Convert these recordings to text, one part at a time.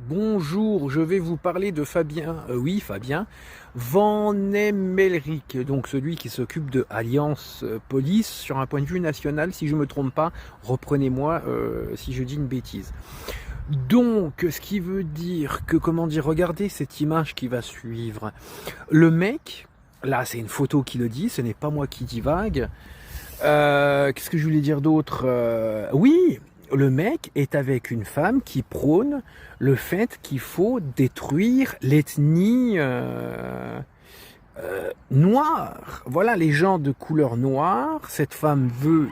Bonjour, je vais vous parler de Fabien, oui Fabien, Van Emmelrich, donc celui qui s'occupe de Alliance Police sur un point de vue national, si je ne me trompe pas, reprenez-moi si je dis une bêtise. Donc, ce qui veut dire que, comment dire, regardez cette image qui va suivre. Le mec, là c'est une photo qui le dit, ce n'est pas moi qui divague. Qu'est-ce que je voulais dire d'autre? Oui, le mec est avec une femme qui prône le fait qu'il faut détruire l'ethnie noire. Voilà, les gens de couleur noire. Cette femme veut...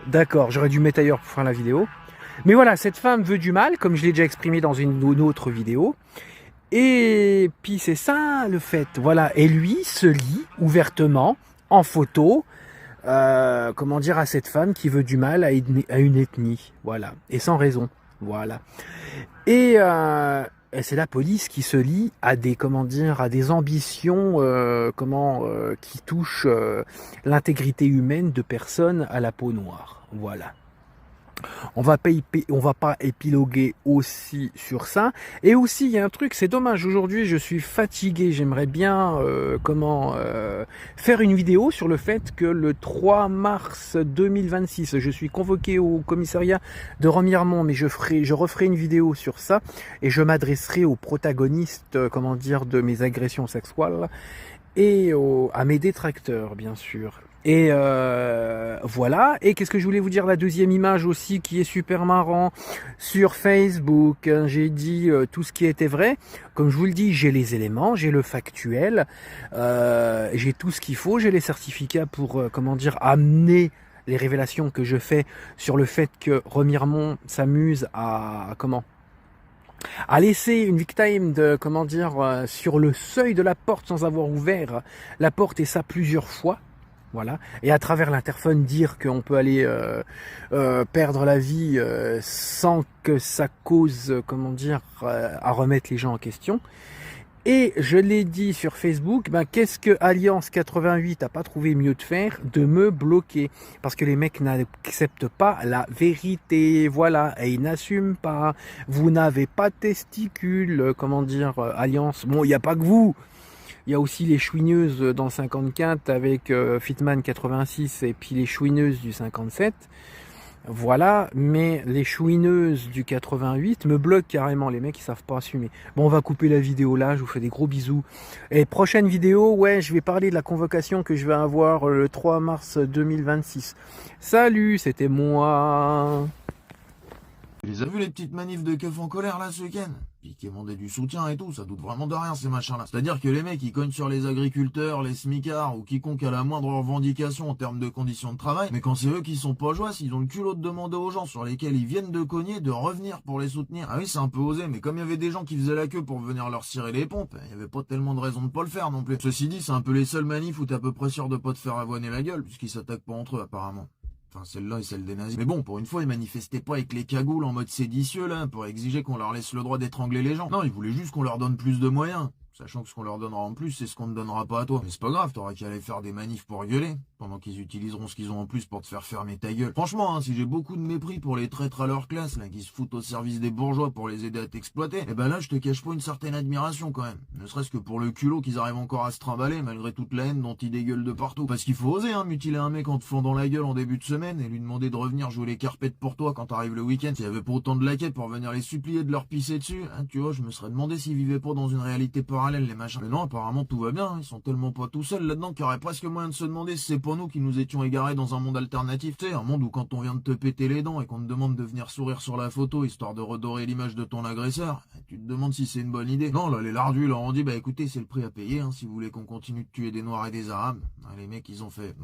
D'accord, j'aurais dû mettre ailleurs pour faire la vidéo. Mais voilà, cette femme veut du mal, comme je l'ai déjà exprimé dans une autre vidéo. Et puis c'est ça le fait. Voilà, et lui se lie ouvertement, en photo, comment dire, à cette femme qui veut du mal à une ethnie, voilà, et sans raison, voilà. Et c'est la police qui se lie à des, comment dire, à des ambitions, qui touchent l'intégrité humaine de personnes à la peau noire, voilà. On va pas épiloguer aussi sur ça. Et aussi, il y a un truc, c'est dommage, aujourd'hui je suis fatigué, j'aimerais bien faire une vidéo sur le fait que le 3 mars 2026, je suis convoqué au commissariat de Remiremont, mais je referai une vidéo sur ça et je m'adresserai aux protagonistes, comment dire, de mes agressions sexuelles et à mes détracteurs, bien sûr. Et voilà. Et qu'est-ce que je voulais vous dire? La deuxième image aussi qui est super marrant sur Facebook. Hein, j'ai dit tout ce qui était vrai. Comme je vous le dis, j'ai les éléments, j'ai le factuel, j'ai tout ce qu'il faut, j'ai les certificats pour comment dire, amener les révélations que je fais sur le fait que Remiremont s'amuse à laisser une victime de, comment dire, sur le seuil de la porte sans avoir ouvert la porte, et ça plusieurs fois. Voilà. Et à travers l'interphone dire qu'on peut aller perdre la vie sans que ça cause, comment dire, à remettre les gens en question. Et je l'ai dit sur Facebook, ben qu'est-ce que Alliance 88 a pas trouvé mieux de faire? De me bloquer. Parce que les mecs n'acceptent pas la vérité, voilà, et ils n'assument pas. Vous n'avez pas de testicules, comment dire, Alliance. Bon, il n'y a pas que vous. Il y a aussi les chouineuses dans le 54 avec Fitman 86 et puis les chouineuses du 57. Voilà, mais les chouineuses du 88 me bloquent carrément, les mecs ils savent pas assumer. Bon, on va couper la vidéo là, je vous fais des gros bisous. Et prochaine vidéo, ouais, je vais parler de la convocation que je vais avoir le 3 mars 2026. Salut, c'était moi. Tu les as vu les petites manifs de keufs en colère là ce week-end? Qui demandaient du soutien et tout, ça doute vraiment de rien ces machins-là. C'est-à-dire que les mecs ils cognent sur les agriculteurs, les smicards ou quiconque a la moindre revendication en termes de conditions de travail, mais quand c'est eux qui sont pas joyeux, ils ont le culot de demander aux gens sur lesquels ils viennent de cogner de revenir pour les soutenir. Ah oui, c'est un peu osé, mais comme il y avait des gens qui faisaient la queue pour venir leur cirer les pompes, il y avait pas tellement de raison de pas le faire non plus. Ceci dit, c'est un peu les seuls manifs où t'es à peu près sûr de pas te faire avoiner la gueule, puisqu'ils s'attaquent pas entre eux apparemment. Enfin, celle-là et celle des nazis. Mais bon, pour une fois, ils manifestaient pas avec les cagoules en mode séditieux, là, pour exiger qu'on leur laisse le droit d'étrangler les gens. Non, ils voulaient juste qu'on leur donne plus de moyens. Sachant que ce qu'on leur donnera en plus, c'est ce qu'on ne donnera pas à toi. Mais c'est pas grave, t'auras qu'à aller faire des manifs pour gueuler, pendant qu'ils utiliseront ce qu'ils ont en plus pour te faire fermer ta gueule. Franchement, hein, si j'ai beaucoup de mépris pour les traîtres à leur classe, là, qui se foutent au service des bourgeois pour les aider à t'exploiter, eh ben là, je te cache pas une certaine admiration quand même. Ne serait-ce que pour le culot qu'ils arrivent encore à se trimballer, malgré toute la haine dont ils dégueulent de partout. Parce qu'il faut oser, hein, mutiler un mec en te fendant la gueule en début de semaine, et lui demander de revenir jouer les carpettes pour toi quand t'arrives le week-end. S'il y avait pas autant de laquais pour venir les supplier de leur pisser dessus, hein, tu vois, je me serais demandé s'ils vivaient pas dans une réalité parallèle, les machins. Mais non, apparemment tout va bien, hein. Ils sont tellement pas tout seuls là-dedans qu'il y aurait presque moyen de se demander si c'est pas nous qui nous étions égarés dans un monde alternatif. Tu sais, un monde où quand on vient de te péter les dents et qu'on te demande de venir sourire sur la photo histoire de redorer l'image de ton agresseur, tu te demandes si c'est une bonne idée. Non, là, les lardus leur ont dit, bah écoutez, c'est le prix à payer, hein, si vous voulez qu'on continue de tuer des noirs et des arabes. Les mecs, ils ont fait...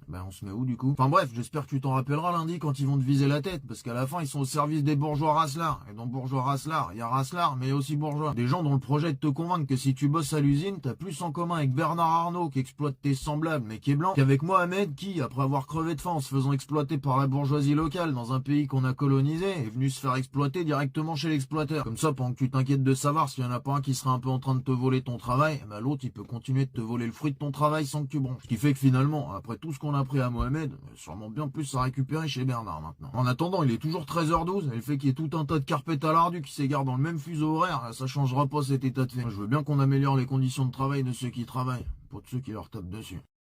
Ben on se met où du coup? Enfin bref, j'espère que tu t'en rappelleras lundi quand ils vont te viser la tête, parce qu'à la fin ils sont au service des bourgeois raslards. Et dans bourgeois raslards, il y a raslards, mais il y a aussi bourgeois. Des gens dont le projet est de te convaincre que si tu bosses à l'usine, t'as plus en commun avec Bernard Arnault qui exploite tes semblables mais qui est blanc, qu'avec Mohamed qui, après avoir crevé de faim en se faisant exploiter par la bourgeoisie locale dans un pays qu'on a colonisé, est venu se faire exploiter directement chez l'exploiteur. Comme ça, pendant que tu t'inquiètes de savoir s'il y en a pas un qui serait un peu en train de te voler ton travail, ben l'autre il peut continuer de te voler le fruit de ton travail sans que tu bronches. Ce qui fait que finalement, après tout ce qu'on a pris à Mohamed, sûrement bien plus à récupérer chez Bernard maintenant. En attendant, il est toujours 13h12, et le fait qu'il y ait tout un tas de carpettes à lardu qui s'égarent dans le même fuseau horaire, ça changera pas cet état de fait. Moi, je veux bien qu'on améliore les conditions de travail de ceux qui travaillent, pas de ceux qui leur tapent dessus.